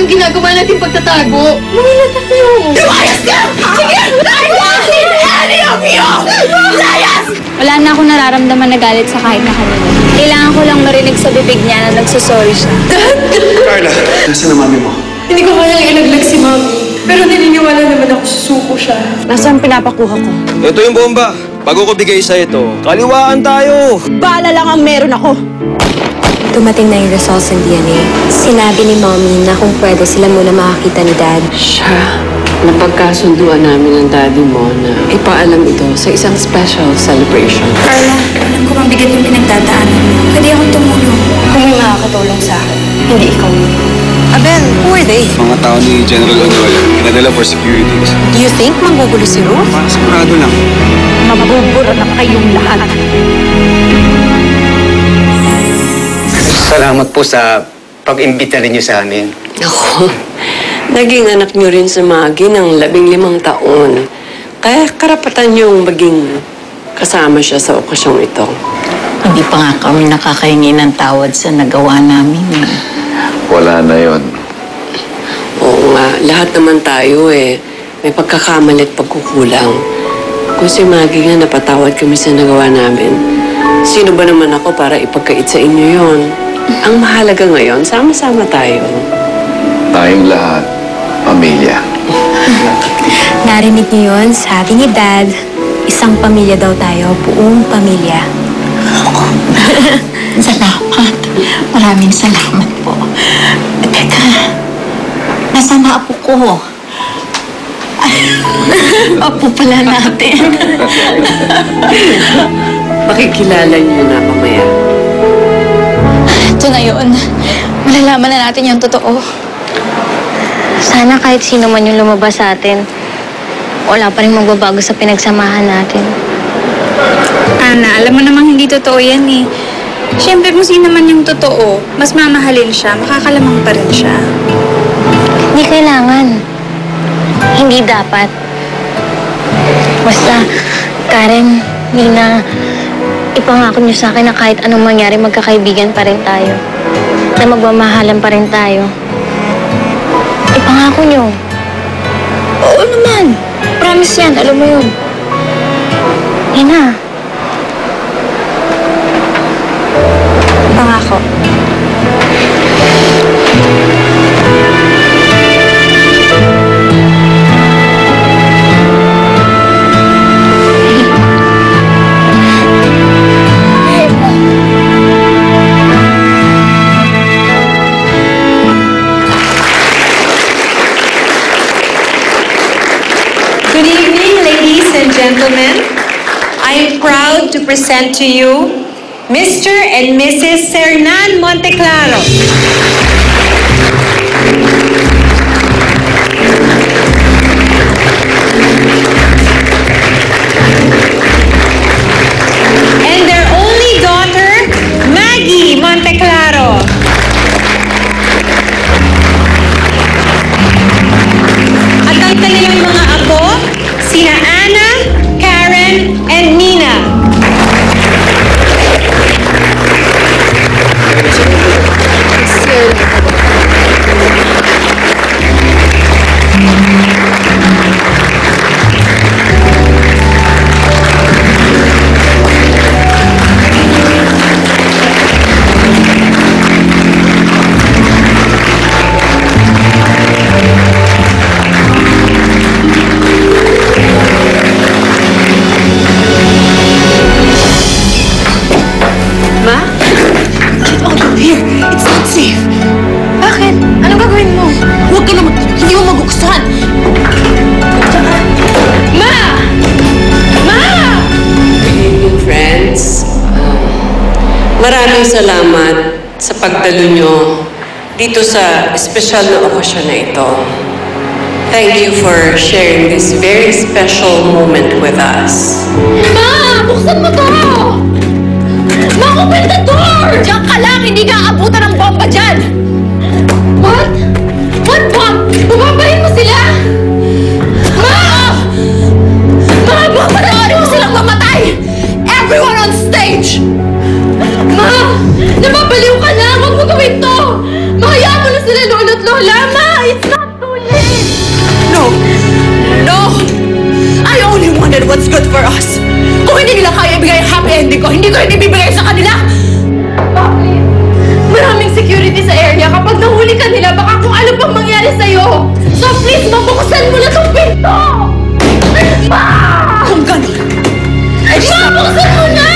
yung ginagawa natin pagtatago. Manila tayo. Lumayas ka! Sige! I won't leave any of you! Layas! Wala na akong nararamdaman na galit sa kahit na kanino. Kailangan ko lang marinig sa bibig niya na nagsusorry siya. Carla! Nasaan na mami mo? Hindi ko kayang ilaglag si Mami. Pero naniniwala naman ako susuko siya. Nasaan pinapakuha ko? Ito yung bomba. Bago ko bigay sa ito, kaliwaan tayo! Bala lang ang meron ako. Dumating na yung results ng DNA. Sinabi ni Mommy na kung pwede sila muna makakita ni Dad. Siya, napagkasunduan namin ng daddy mo na ipaalam ito sa isang special celebration. Carla, alam ko mabigat yung pinagdadaanan mo. Pwede akong tumulong. Kung may makakatulong sa akin, hindi ikaw. Abel, who are they? Mga tao ni General Onola, pinadala for securities. Do you think manggugulo si Ruth? Para sigurado lang. Mabubura na kayong lahat. Salamat po sa pag-imbita ninyo sa amin. Ako, naging anak niyo rin sa Maggie ng 15 taon. Kaya karapatan niyong maging kasama siya sa okasyong ito. Hindi pa nga kami nakakahingi ng tawad sa nagawa namin. Wala na yon. Oo nga, lahat naman tayo may pagkakamali at pagkukulang. Kung si Maggie nga napatawad kami sa nagawa namin, sino ba naman ako para ipagkait sa inyo yon? Ang mahalaga ngayon, sama-sama tayo. Tayong lahat, pamilya. Narinig niyo yun, sabi ni Dad, isang pamilya daw tayo, buong pamilya. Salamat. Maraming salamat po. Teka, nasaan na apo ko? Apo pala natin. Makikilala niyo na mamaya. Ito na yun. Malalaman na natin yung totoo. Sana kahit sino man yung lumabas sa atin, wala pa rin magbabago sa pinagsamahan natin. Ana, alam mo namang hindi totoo yan eh. Siyempre kung sino man yung totoo, mas mamahalin siya, makakalamang pa rin siya. Hindi kailangan. Hindi dapat. Basta, Karen, Nina, ipangako niyo sa akin na kahit anong mangyari, magkakaibigan pa rin tayo. Na magmamahalan pa rin tayo. Ipangako niyo. Oo naman. Promise yan, alam mo yun. Nina. Pangako. Good evening, ladies and gentlemen. I am proud to present to you Mr. and Mrs. Sernan Monteclaro. And their only daughter, Maggie Monteclaro. At ang kanilang mga apo, sina Anna, Karen, and Nina. Ma? Get out of here! It's not safe! Bakit? Anong gagawin mo? Huwag ka naman! Hindi mo magugustuhan! Ma! Ma! Good evening, friends. Maraming salamat sa pagdalo nyo dito sa espesyal na okasyon na ito. Thank you for sharing this very special moment with us. Ma! Buksan mo to! Ma, open the door! Diyan ka lang! Hindi ka aabutan ng bomba dyan! What? What bomb? Bumambahin mo sila? Ma! Mga bomba na ano mo silang mamatay! Everyone on stage! Ma! Napapaliw ka na! Huwag mo gawin to! Mahayaan mo na sila, lolo't lola! Ma! what's good for us. Kung hindi nila kaya ibigay ang happy ending ko, hindi ko rin ibibigay sa kanila! Bakit? Maraming security sa area. Kapag nahuli ka nila, baka kung ano pang mangyari sa'yo. So please, mabuksan mo na itong pinto! Ma! Kung ganun, mabuksan mo na!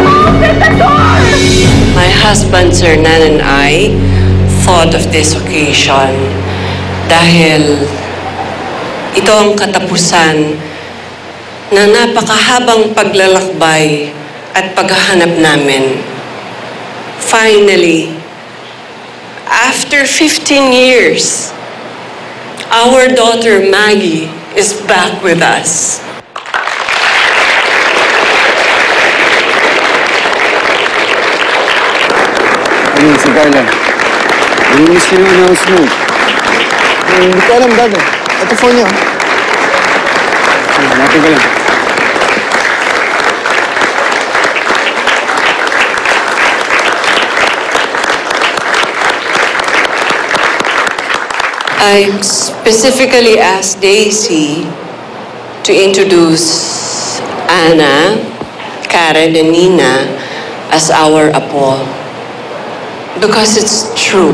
Open the door! My husband, Sir Nan, and I thought of this occasion dahil ito ang katapusan ng napakahabang paglalakbay at paghahanap namin. Finally, after 15 years, our daughter Maggie is back with us. Ayun, si Carla. Namiss ko yung announcement. Hindi ko alam, Dad. Ito phone niya. Hanapin ko lang. I specifically asked Daisy to introduce Anna, Karen, and Nina as our apo. Because it's true.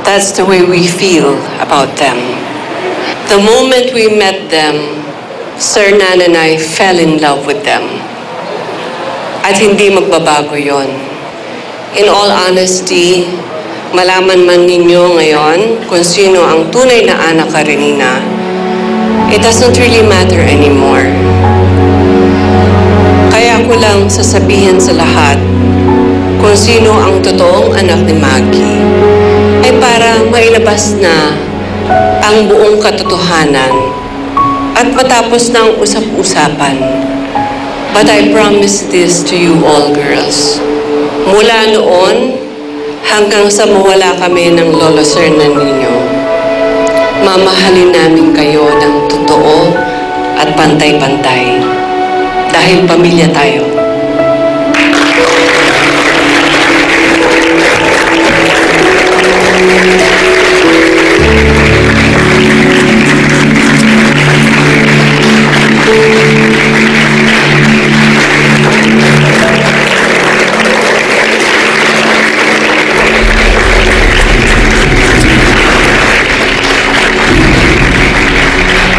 That's the way we feel about them. The moment we met them, Sir Nan and I fell in love with them. At hindi magbabago yon. In all honesty, malaman man ninyo ngayon kung sino ang tunay na Ana Karenina, it doesn't really matter anymore. Kaya ko lang sasabihin sa lahat kung sino ang totoong anak ni Maggie ay para mailabas na ang buong katotohanan at matapos na ang usap-usapan. But I promise this to you all girls. Mula noon hanggang sa mawala kami ng lolo sir na ninyo, mamahalin namin kayo ng totoo at pantay-pantay dahil pamilya tayo.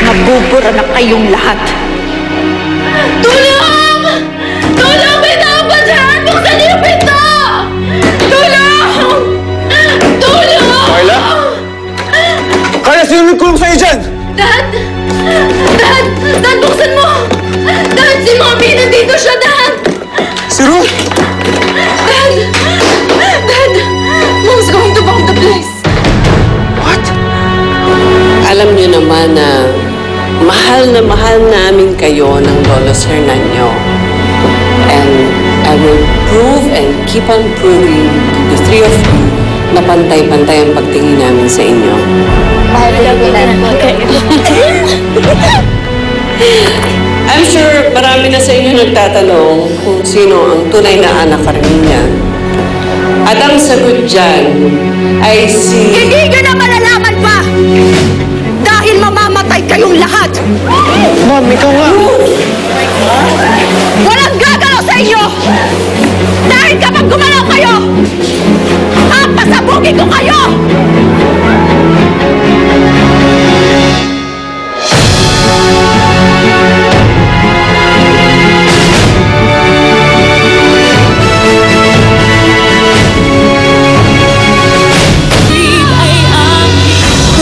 Mabubura na kayong lahat. Tulong! Tulong! May tao ba dyan? Buksan niyo yung pinto! Tulong! Tulong! Carla? Carla, sino nagkulong sa'yo dyan? Dad! Dad! Dad, buksan mo! Dad, si Mommy! Nandito siya, Dad! Si Ruth? Dad! Dad! Mom's going to bomb the place! What? Alam niyo naman na mahal namin kayo ng lolo sir nanyo. And I will prove and keep on proving to the three of you na pantay-pantay ang pagtingin namin sa inyo. I'm sure marami na sa inyo nagtatanong kung sino ang tunay na anak Karenina. At ang sagot dyan ay si... Hindi nyo na malalaman pa! Dahil mamamatay kayong lahat! Ma'am, ikaw nga. Walang gagalaw sa inyo! Dahil kapag gumalaw kayo, pasabugin ko kayo!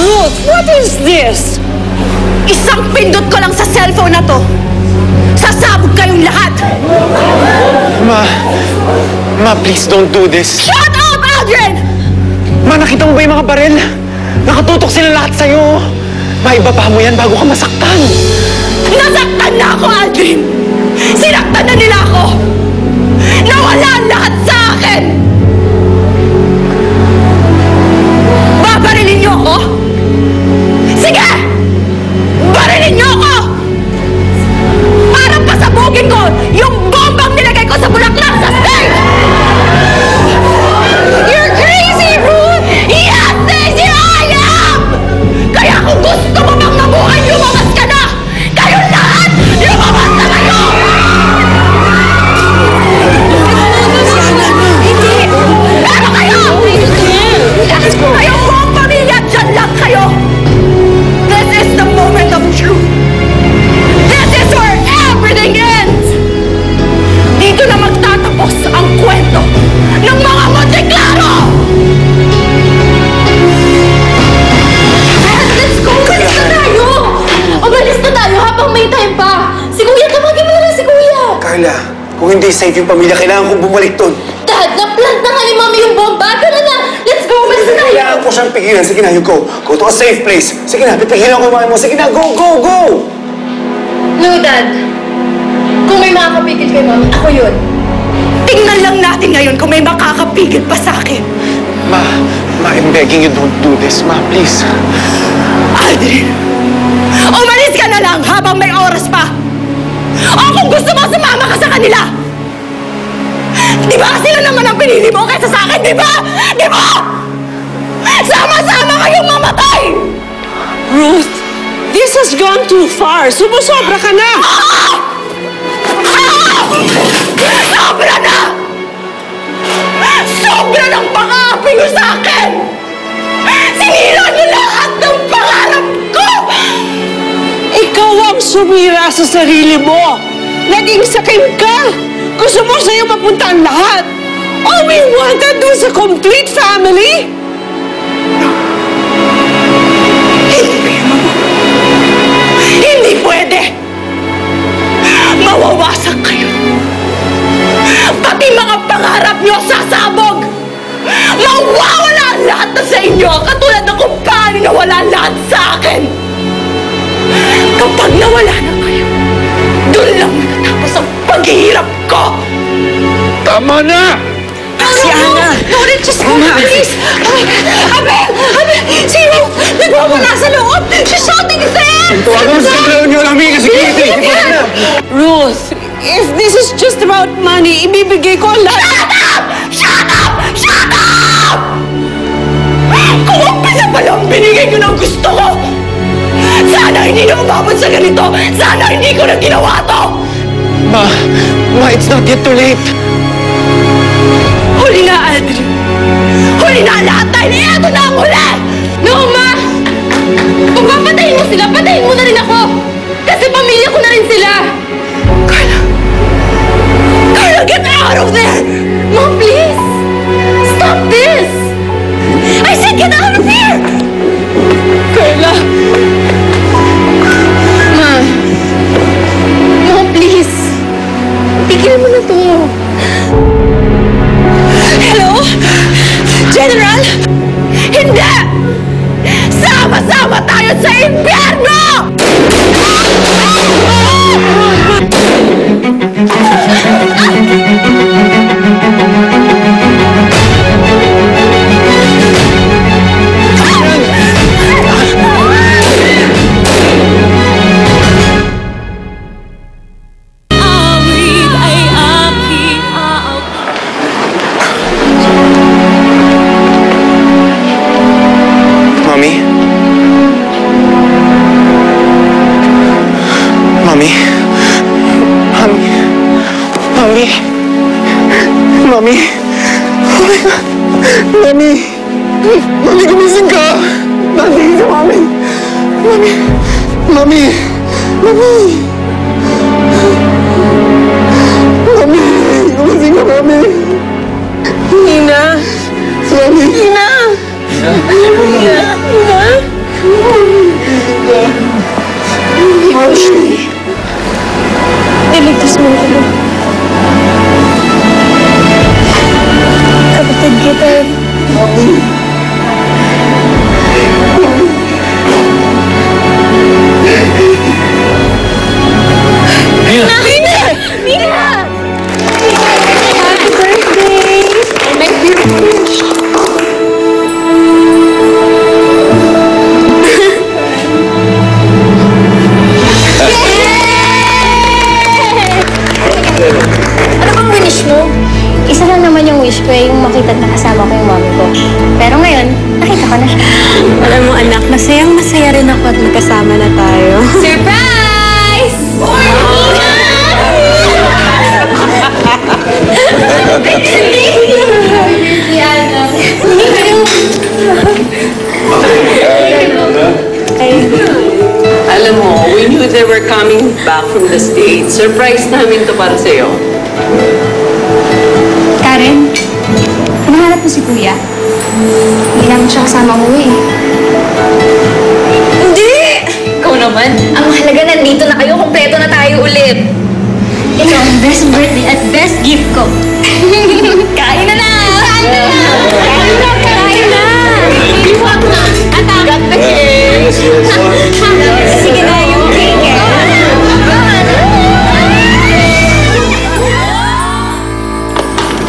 Ruth, what is this? Isang pindot ko lang sa cellphone na to. Sasabog kayong lahat! Ma, please don't do this. Shut up, Aldrin! Ma, nakita mo ba yung mga baril? Nakatutok sila lahat sa'yo. Ma, ibaba mo yan bago ka masaktan. Nasaktan na ako, Aldrin! Sinaktan na nila ako! Nawala ang lahat sa akin! Babarilin niyo ako? Sige! Barilin niyo ako! Para pasabugin ko yung bombang nilagay ko sa bulaklak sa stage! You're crazy, Ruth! Yes, Daisy, I am! hindi safe yung pamilya, kailangan kong bumalik doon. Dad, na-plant na nga ni Mami yung bomba. Tara na! Let's go! Mas na tayo! Kailangan ko siyang pigilan. Sige na, you go. Go to a safe place. Sige na, pipigilan ko yung mami mo. Sige na, go, go, go! No, Dad. Kung may makakapigil kay Mami, ako yun. Tingnan lang natin ngayon kung may makakapigil pa sa akin. Ma, I'm begging you, don't do this. Ma, please. Aldrin, umalis ka na lang habang may oras pa. O kung gusto mo, sumama ka sa kanila. Di ba sila naman ang pinili mo kaysa sa akin, di ba? Di ba? Sama-sama kayong mamatay! Ruth, this has gone too far. Sumusobra ka na! Sobra na! Sobra ng pang-aapi nyo sa akin! Sinira niyo lahat ng pangarap ko! Ikaw ang sumira sa sarili mo. Naging sakim ka. Gusto mo sa'yo mapunta ang lahat. All we wanted was a complete family. Hindi pwede! Mawawasak kayo! Pati mga pangarap nyo sasabog! Mawawala ang lahat na sa inyo! Katulad ng kung paano nawala ang lahat sa akin! Kapag nawala na kayo, doon lang matatapos ang paghihirap ko! Tama na! Si Ana! No, just go na, please! Abel! Abel! Sino? Nagwawala sa loob! She's shouting in the air! Tawagan mo sa kamplayon niyo ng mga security! Ipasok na! Ruth, if this is just about money, ibibigay ko ang lahat. Shut up! Shut up! Shut up! Kung ang pala palang binigay ko ng gusto ko, sana hindi na umabot sa ganito! Sana hindi ko na ginawa to! Ma, it's not yet too late. Huli na, Aldrin! Huli na lahat tayo! Ito na ang huli! No, Ma! Kung papatayin mo sila, patayin mo na rin ako! Kasi pamilya ko na rin sila! Carla! Carla, get out of there! Mom, please! Stop this! I said get out of here! Carla! Ma! Mom, please! Tigil mo na to! Hello? General? Hindi! Sama-sama tayo sa impyerno! Mami? Mami? Mami? Mami? Mami? Oh my God! Mami! Mami, gumising ka! Nandito si Mami! Mami! Mami! Mami! Mami! Gumising ka, Mami! Nina! Mami! Nina! Iligtas mo ako. Kapatid kita. Nina! Nina! Happy birthday! My dear fish! Ano bang wish mo? Isa lang naman yung wish ko yung makita at nakasama ko yung mami ko. Pero ngayon, nakita ko na siya. Alam mo anak, masayang-masaya rin ako at magkasama na tayo. Surprise! Alam mo, we knew they were coming back from the States. Surprise namin to para sa'yo. Karen, hinahanap mo si Kuya. Hindi namin siya kasama umuwi. Hindi! Ikaw naman. Ang mahalaga nandito na kayo. Kompleto na tayo ulit. Ito ang best birthday at best best gift ko. Kain na na! Kain na! Kain na! Kain na! Iwag na! Got the cake! Sige na yung cake.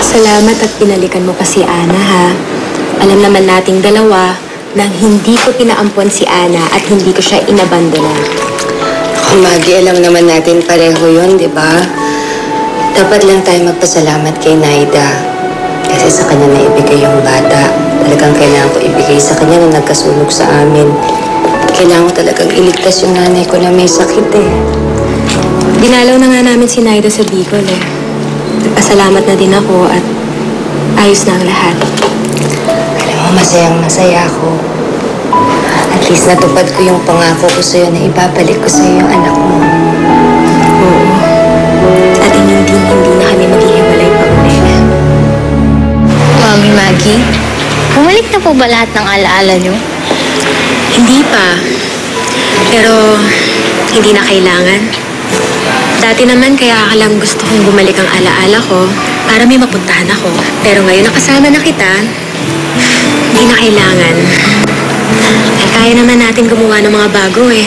Salamat at pinalikan mo pa si Ana, ha? Alam naman nating dalawa na hindi ko pinaampon si Ana at hindi ko siya inabandona. Maggie, alam naman natin pareho yun, di ba? Dapat lang tayo magpasalamat kay Naida. Kasi sa kanya naibigay yung bata. Talagang kailangan ko ibigay sa kanya na nagkasunog sa amin. Kailangan ko talagang iligtas yung nanay ko na may sakit eh. Dinalaw na nga namin si Naida sa Bicol, eh. Nagpasalamat na din ako at ayos na ang lahat. Alam mo, masayang-masaya ako. At least natupad ko yung pangako ko sa'yo na ibabalik ko sa'yo yung anak mo. Oo. At hindi na kami maghihiwalay pa ulit. Mami Maggie, bumalik na po ba lahat ng alaala niyo? Hindi pa. Pero hindi na kailangan. Dati naman kaya lang gusto kong bumalik ang alaala ko para may mapuntahan ako. Pero ngayon nakasama na kita, hindi na kailangan. Eh, kaya naman natin gumawa ng mga bago eh.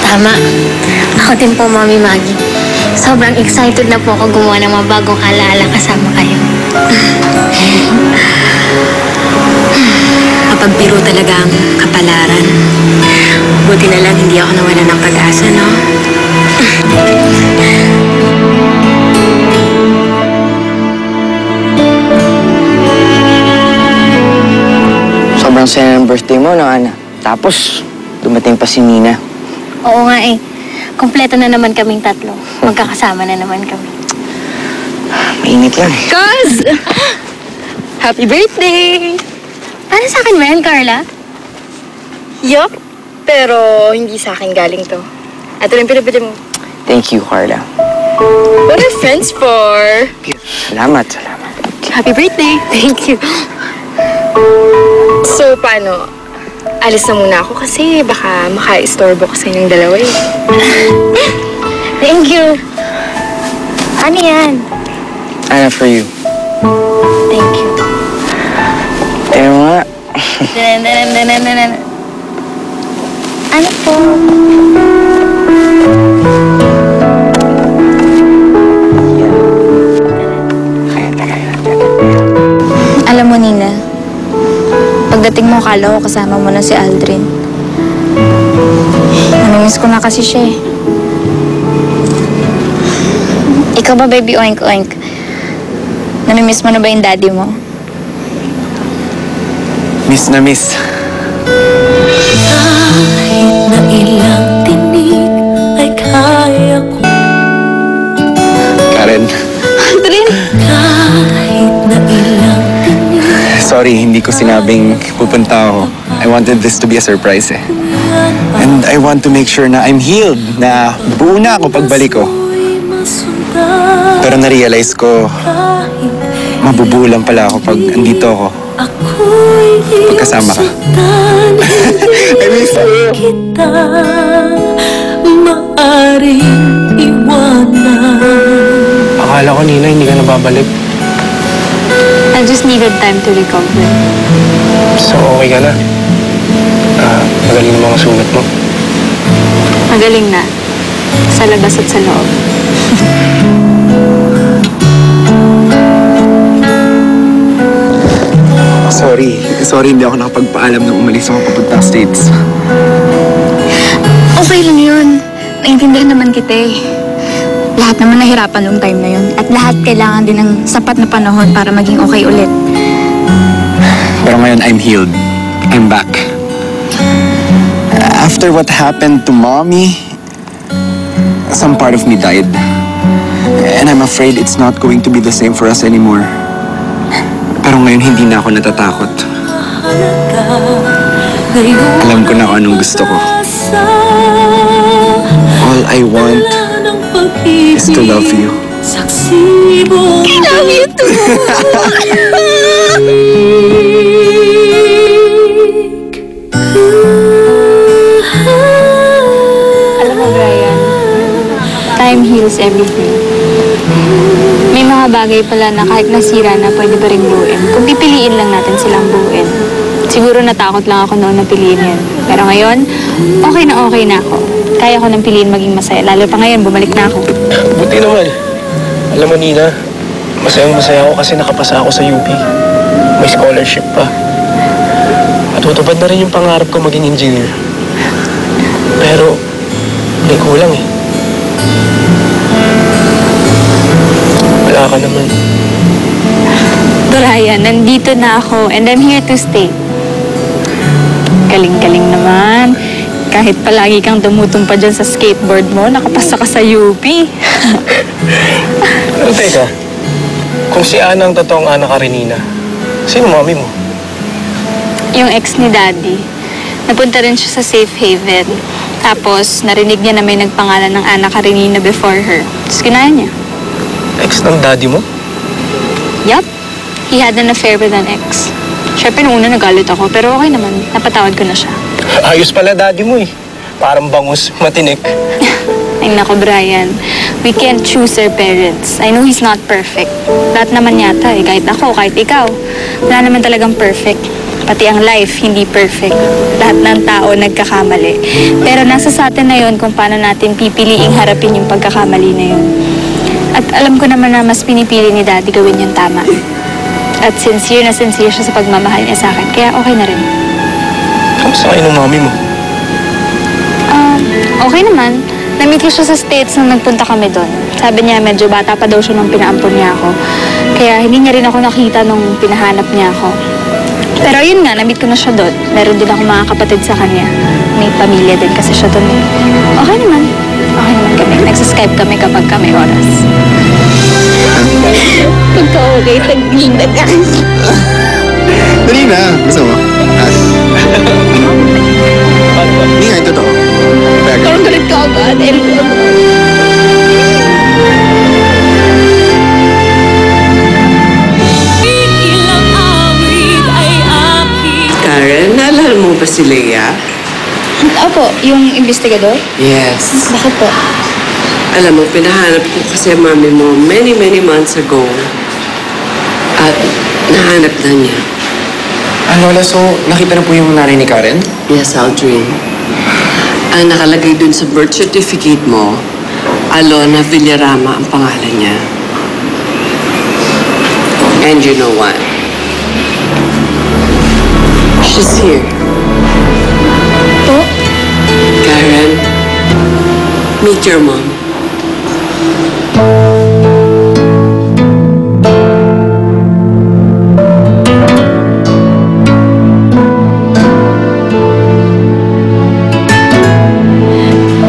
Tama. Ako din po, Mami Maggie. Sobrang excited na po ako gumawa ng mga bagong alaala kasama kayo. Mapagbiro talaga ang kapalaran. Buti na lang hindi ako nawala ng pag-asa, no? Sobrang saya ng birthday mo, no, Ana? Tapos, dumating pa si Nina. Oo nga eh. Kompleto na naman kaming tatlo. Magkakasama na naman kami. Mainit lang. Cuz! Happy birthday! Para sa akin ba yan, Carla? Yup, pero hindi sa akin galing to. Ito rin pinabili mo. Thank you, Carla. What are friends for? Salamat, salamat. Happy birthday! Thank you. So, paano? Alis na muna ako kasi baka maka-istorbo ko sa inyong dalawa eh. Thank you. Ano yan? Ana, for you. Thank you. Tayo nga. Ano po? Alam mo, Nina, pagdating mo, akala ko kasama mo na si Aldrin. Namimiss ko na kasi siya eh. Ikaw ba, baby oink oink? Namimiss mo na ba yung daddy mo? Miss na miss. Kahit na ilang tinig ay kaya ko. Karen, Aldrin! Kahit na ilang tinig sorry, hindi ko sinabing pupunta ako. I wanted this to be a surprise eh. And I want to make sure na I'm healed, na buo na ako pagbalik ko. ay masundan. Pero na-realize ko, mabubuo lang pala ako pag andito ako. Ako'y Pagkasama ka. iusutan, I miss you. kita maaring iwanan. Akala ko, Nina, hindi ka na babalik. I just needed time to recover. So, okay ka na? Magaling na mga sugat mo. Magaling na. Sa labas at sa loob. Sorry, hindi ako nakapagpaalam nung umalis ako papunta States. Okay lang yun. Naintindihan naman kita eh. Lahat naman nahirapan nung time na yun. At lahat kailangan din ng sapat na panahon para maging okay ulit. Pero ngayon, I'm healed. I'm back. After what happened to Mommy, some part of me died. And I'm afraid it's not going to be the same for us anymore. Pero ngayon, hindi na ako natatakot. Alam ko na kung anong gusto ko. All I want is to love you. I love you too! Alam mo, Brian, time heals everything. May mga bagay pala na kahit nasira na pwede pa rin buuin. Kung pipiliin lang natin silang buuin. Siguro natakot lang ako noon na piliin yan. Pero ngayon, okay na ako. Kaya ko nang piliin maging masaya. Lalo pa ngayon, bumalik na ako. Buti naman. Alam mo, Nina, masayang-masaya ako kasi nakapasa ako sa UP. May scholarship pa. Matutupad na rin yung pangarap ko maging engineer. Pero, may kulang eh. Wala ka naman. Brian, nandito na ako and I'm here to stay. Galing-galing naman. Kahit palagi kang tumutong pa dyan sa skateboard mo, nakapasa ka sa UP. Pero teka, kung si Ana ang totoong Ana Karenina, sino mami mo? Yung ex ni Daddy. Napunta rin siya sa safe haven. Tapos, narinig niya na may nagpangalan ng Ana Karenina before her. Tapos kinaya niya. Ex ng daddy mo? Yup. He had an affair with an ex. Siyempre, nung una nagalit ako, pero okay naman. Napatawad ko na siya. Ayos pala daddy mo eh. Parang bangus, matinik. Ay nako, Brian. We can't choose our parents. I know he's not perfect. Lahat naman yata eh. Kahit ako, kahit ikaw. Wala naman talagang perfect. Pati ang life, hindi perfect. Lahat ng tao nagkakamali. Pero nasa sa atin na yun kung paano natin pipiliing harapin yung pagkakamali na yun. At alam ko naman na mas pinipili ni Daddy gawin yung tama. At sincere na sincere siya sa pagmamahal niya sa akin. Kaya okay na rin. Kamusta kayo ng mami mo? Okay naman. Na-meet ko siya sa States nung nagpunta kami doon. Sabi niya medyo bata pa daw siya nung pinaampon niya ako. Kaya hindi niya rin ako nakita nung pinahanap niya ako. Pero yun nga, na-meet ko na siya doon. Meron din ako mga kapatid sa kanya. May pamilya din kasi siya doon. Okay naman. Okay naman kami. Nagsaskype kami kapag kami oras. Pagka okay, taglindag ka. Dali na. Gusto mo? Hindi nga, ito to. Parang galit ka agad. Karen, naalala mo ba si Leia? Opo, yung investigador? Yes. Bakit po? Alam mo, pinahanap ko kasi mami mo many months ago. At nahanap na niya. Lola, so nakita na po yung nanay ni Karen? Yes, Aldrin. Ang nakalagay dun sa birth certificate mo, Alona Villarama ang pangalan niya. And you know what? She's here. Po? Karen, meet your mom.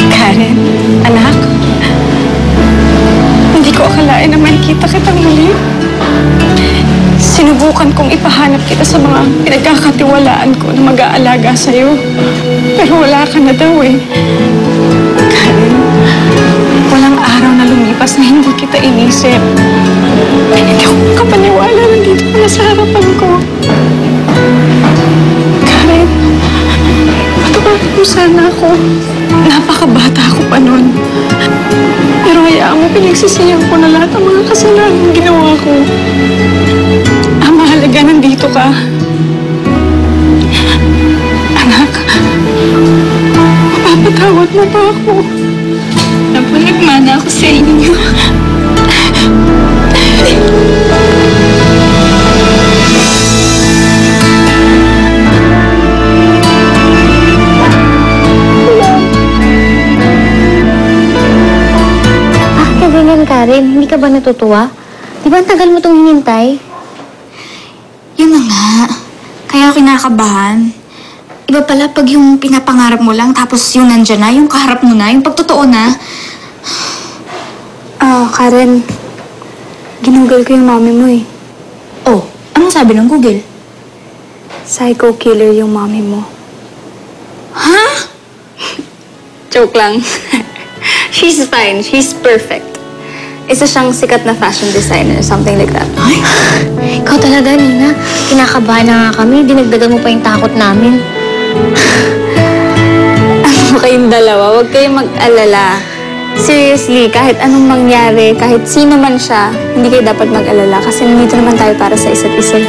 Karen, anak. Hindi ko akalain na makikita kitang muli. Sinubukan kong ipahanap kita sa mga pinagkakatiwalaan ko na mag-aalaga sa'yo. Pero wala ka na daw eh. Karen, walang araw na lumipas na hindi kita inisip. Hindi ako makapaniwala na dito ka na sa harapan ko. Karen, patawarin mo sana ako. Napakabata ako pa nun. Pero hayaan mo, pinagsisihan ko na lahat ng mga kasalanan ginawa ko. Ang mahalaga, nandito ka. Anak, mapapatawad mo ba ako? Napalagmana ako sa inyo. Ganyan, Karen. Hindi ka ba natutuwa? Di ba ang tagal mo itong hinintay? Yun na nga. Kaya kinakabahan. Iba pala pag yung pinapangarap mo lang, tapos yung nandyan na, yung kaharap mo na, yung pagtotoo na. Karen, ginugol ko yung mami mo eh. Oh, anong sabi ng Google? Psycho killer yung mami mo. Ha? Joke lang. She's fine. She's perfect. Isa siyang sikat na fashion designer, something like that. Ay, ikaw talaga, Nina. Kinakabahan na nga kami. Dinagdagan mo pa yung takot namin. Ano kayong dalawa? Huwag kayong mag-alala. Seriously, kahit anong mangyari, kahit sino man siya, hindi kayo dapat mag-alala kasi nandito naman tayo para sa isa't isa.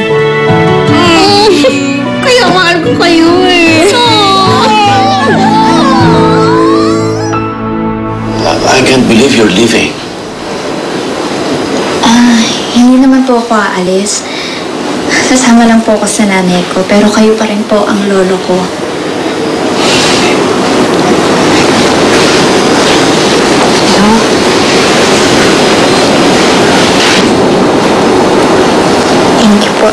Kaya mahal ko kayo eh. I can't believe you're leaving. Hindi naman po ako aalis. Sasama lang po ako sa nanay ko, pero kayo pa rin po ang lolo ko. Thank you po,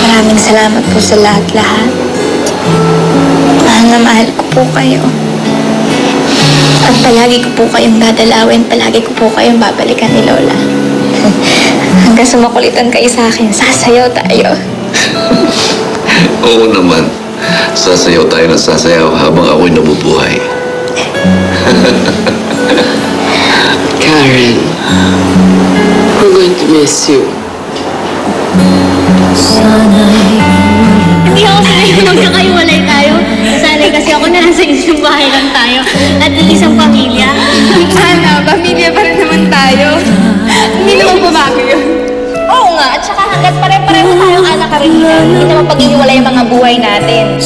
Maraming salamat po sa lahat-lahat. Mahal na mahal ko po kayo. At palagi ko po kayong dadalawin, palagi ko po kayong babalikan ni Lola. Hanggang sumakulitan kayo sa akin, sasayaw tayo. Oo naman. Sasayaw tayo ng sasayaw habang ako'y nabubuhay. Karen, we're going to miss you. Hindi ako sanay na magkakaiwalay tayo. Sanay kasi ako na nasa isang bahay lang tayo. At isang pamilya. Sana, pamilya pa rin naman tayo. Hindi naman babago yun. Oo nga, at saka hanggat pare-pareho tayong anak Karina, hindi naman pag-iwalay ang mga buhay natin.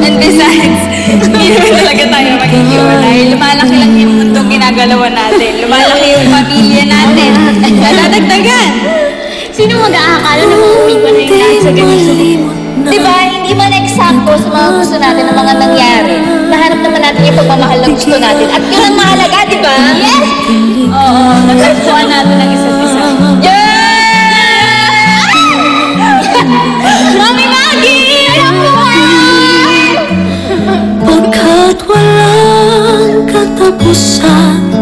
And besides, hindi naman talaga tayo maghihiwalay. Lumalaki lang yung mundong ginagalawan natin. Lumalaki yung pamilya natin. Nadadagdagan. Sino mag-aakala na mauwi pa na yung lahat sa ganito? Diba, hindi man eksakto sa mga gusto natin ng mga nangyari. Nahanap naman natin yung pagmamahal na gusto natin. At yun ang mahalaga, diba? Yes! Oo, nagkatuan natin ang isa't isa. Mami Maggie! Pagkat walang katapusan